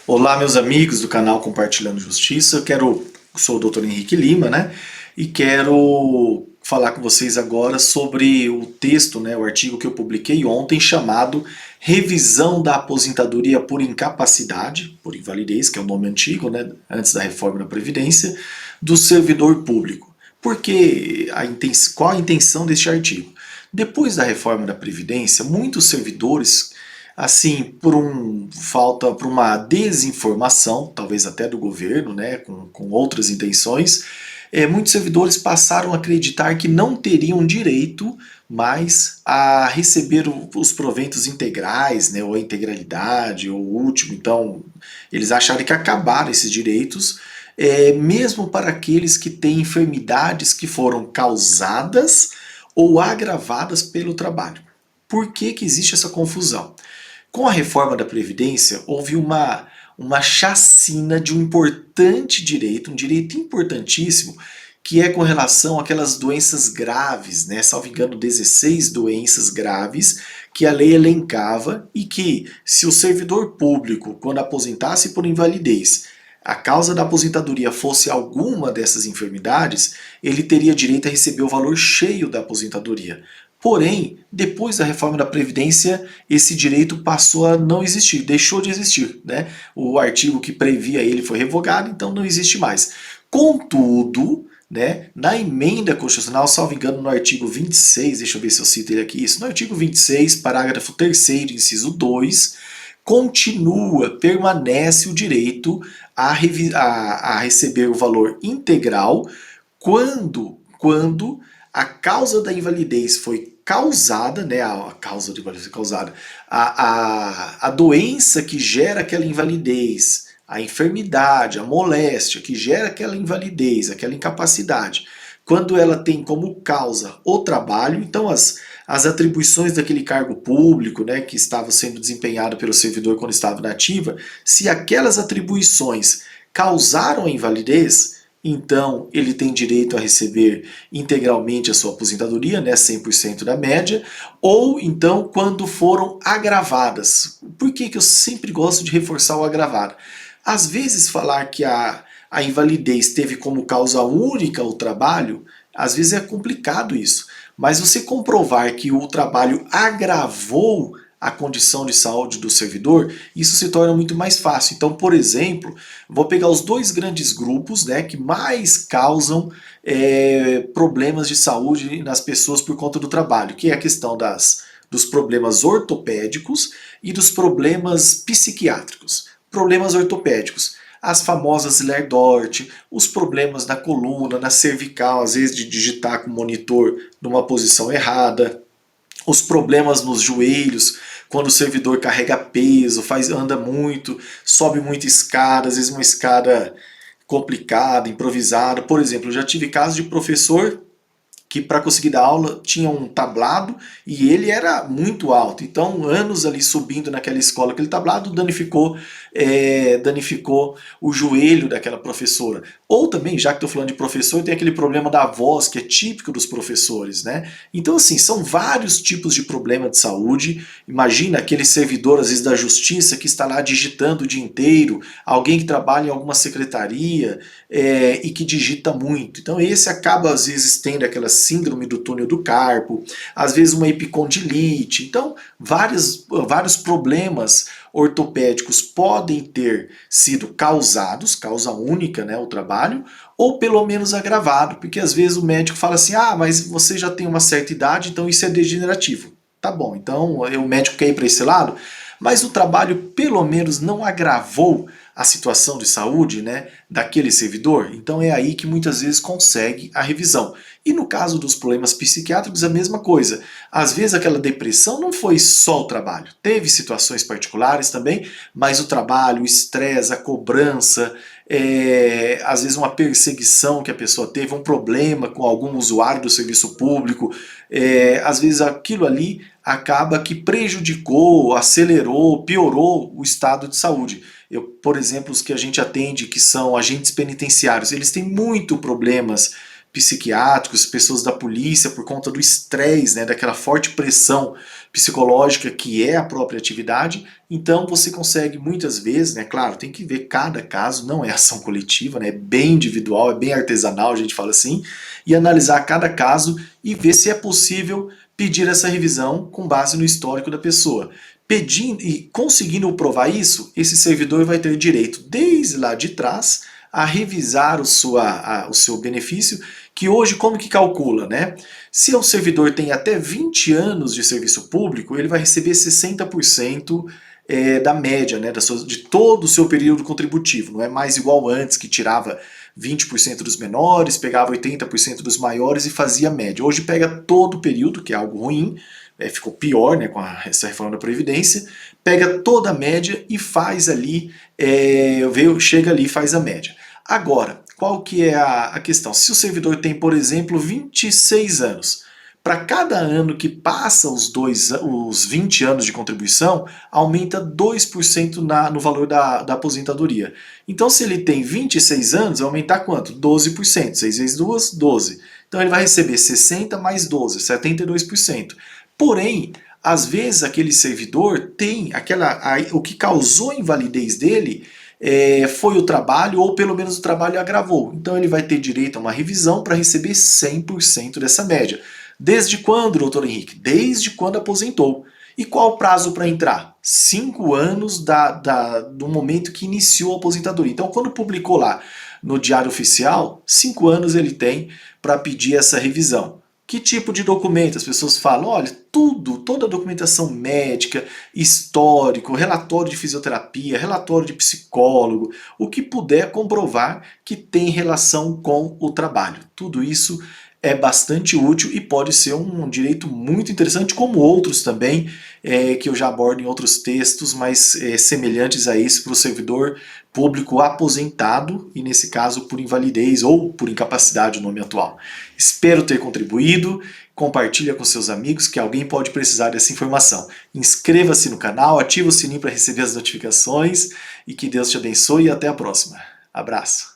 Olá, meus amigos do canal Compartilhando Justiça. Sou o Dr. Henrique Lima, né? E quero falar com vocês agora sobre o texto, né, o artigo que eu publiquei ontem chamado Revisão da Aposentadoria por Incapacidade, por Invalidez, que é o nome antigo, né, antes da reforma da Previdência, do servidor público. Qual a intenção deste artigo? Depois da reforma da Previdência, muitos servidores assim, por uma desinformação, talvez até do governo, né, com outras intenções, muitos servidores passaram a acreditar que não teriam direito mais a receber os proventos integrais, né, ou a integralidade, ou o último. Então, eles acharam que acabaram esses direitos, mesmo para aqueles que têm enfermidades que foram causadas ou agravadas pelo trabalho. Por que existe essa confusão? Com a reforma da Previdência, houve uma chacina de um importante direito, um direito importantíssimo, que é com relação àquelas doenças graves, né? Salvo engano, 16 doenças graves que a lei elencava e que, se o servidor público, quando aposentasse por invalidez, a causa da aposentadoria fosse alguma dessas enfermidades, ele teria direito a receber o valor cheio da aposentadoria. Porém, depois da reforma da Previdência, esse direito passou a não existir, deixou de existir, né? O artigo que previa ele foi revogado, então não existe mais. Contudo, né, na emenda constitucional, salvo engano, no artigo 26, deixa eu ver se eu cito ele aqui, isso, no artigo 26, parágrafo 3º, inciso 2, permanece o direito a receber o valor integral quando a causa da invalidez foi causada, né, a causa de invalidez foi causada, a doença que gera aquela invalidez, a enfermidade, a moléstia que gera aquela invalidez, aquela incapacidade, quando ela tem como causa o trabalho, então as atribuições daquele cargo público, né, que estava sendo desempenhado pelo servidor quando estava na ativa, se aquelas atribuições causaram a invalidez, então ele tem direito a receber integralmente a sua aposentadoria, né, 100% da média, ou então quando foram agravadas. Por que eu sempre gosto de reforçar o agravado? Às vezes falar que a invalidez teve como causa única o trabalho, às vezes é complicado isso. Mas você comprovar que o trabalho agravou a condição de saúde do servidor, isso se torna muito mais fácil. Então, por exemplo, vou pegar os dois grandes grupos, né, que mais causam problemas de saúde nas pessoas por conta do trabalho, que é a questão dos problemas ortopédicos e dos problemas psiquiátricos. Problemas ortopédicos, as famosas lerdorte, os problemas na coluna, na cervical, às vezes de digitar com o monitor numa posição errada, os problemas nos joelhos, quando o servidor carrega peso, anda muito, sobe muita escada, às vezes uma escada complicada, improvisada. Por exemplo, eu já tive casos de professor que para conseguir dar aula tinha um tablado e ele era muito alto. Então, anos ali subindo naquela escola, aquele tablado danificou o joelho daquela professora. Ou também, já que estou falando de professor, tem aquele problema da voz, que é típico dos professores, né? Então, assim, são vários tipos de problema de saúde. Imagina aquele servidor, às vezes, da justiça, que está lá digitando o dia inteiro, alguém que trabalha em alguma secretaria e que digita muito. Então, esse acaba, às vezes, tendo aquela síndrome do túnel do carpo, às vezes uma epicondilite. Então, vários problemas ortopédicos podem ter sido causados, causa única, né, o trabalho, ou pelo menos agravado, porque às vezes o médico fala assim, mas você já tem uma certa idade, então isso é degenerativo. Tá bom, então o médico quer ir para esse lado, mas o trabalho pelo menos não agravou a situação de saúde, né, daquele servidor, então é aí que muitas vezes consegue a revisão. E no caso dos problemas psiquiátricos, a mesma coisa. Às vezes aquela depressão não foi só o trabalho, teve situações particulares também, mas o trabalho, o estresse, a cobrança, às vezes uma perseguição que a pessoa teve, um problema com algum usuário do serviço público, às vezes aquilo ali acaba que prejudicou, acelerou, piorou o estado de saúde. Por exemplo, os que a gente atende, que são agentes penitenciários, eles têm muito problemas psiquiátricos, pessoas da polícia, por conta do estresse, né, daquela forte pressão psicológica que é a própria atividade. Então você consegue muitas vezes, né, claro, tem que ver cada caso, não é ação coletiva, né, é bem individual, é bem artesanal, a gente fala assim, e analisar cada caso e ver se é possível pedir essa revisão com base no histórico da pessoa. Pedindo e conseguindo provar isso, esse servidor vai ter direito, desde lá de trás, a revisar o seu benefício, que hoje como que calcula, né? Se o servidor tem até 20 anos de serviço público, ele vai receber 60% da média, né, de todo o seu período contributivo. Não é mais igual antes, que tirava 20% dos menores, pegava 80% dos maiores e fazia média. Hoje pega todo o período, que é algo ruim, ficou pior, né, com essa reforma da Previdência, pega toda a média e faz ali, chega ali e faz a média. Agora, qual que é a questão? Se o servidor tem, por exemplo, 26 anos, para cada ano que passa os 20 anos de contribuição, aumenta 2% no valor da aposentadoria. Então, se ele tem 26 anos, vai aumentar quanto? 12%. 6 vezes 2, 12. Então, ele vai receber 60 mais 12, 72%. Porém, às vezes aquele servidor tem o que causou a invalidez dele foi o trabalho, ou pelo menos o trabalho agravou. Então ele vai ter direito a uma revisão para receber 100% dessa média. Desde quando, doutor Henrique? Desde quando aposentou. E qual o prazo para entrar? 5 anos do momento que iniciou a aposentadoria. Então, quando publicou lá no Diário Oficial, 5 anos ele tem para pedir essa revisão. Que tipo de documento? As pessoas falam, olha, toda a documentação médica, histórico, relatório de fisioterapia, relatório de psicólogo, o que puder comprovar que tem relação com o trabalho. Tudo isso é bastante útil e pode ser um direito muito interessante, como outros também, que eu já abordo em outros textos, mas semelhantes a esse para o servidor público aposentado, e nesse caso por invalidez ou por incapacidade, o nome atual. Espero ter contribuído, compartilha com seus amigos que alguém pode precisar dessa informação. Inscreva-se no canal, ative o sininho para receber as notificações e que Deus te abençoe e até a próxima. Abraço!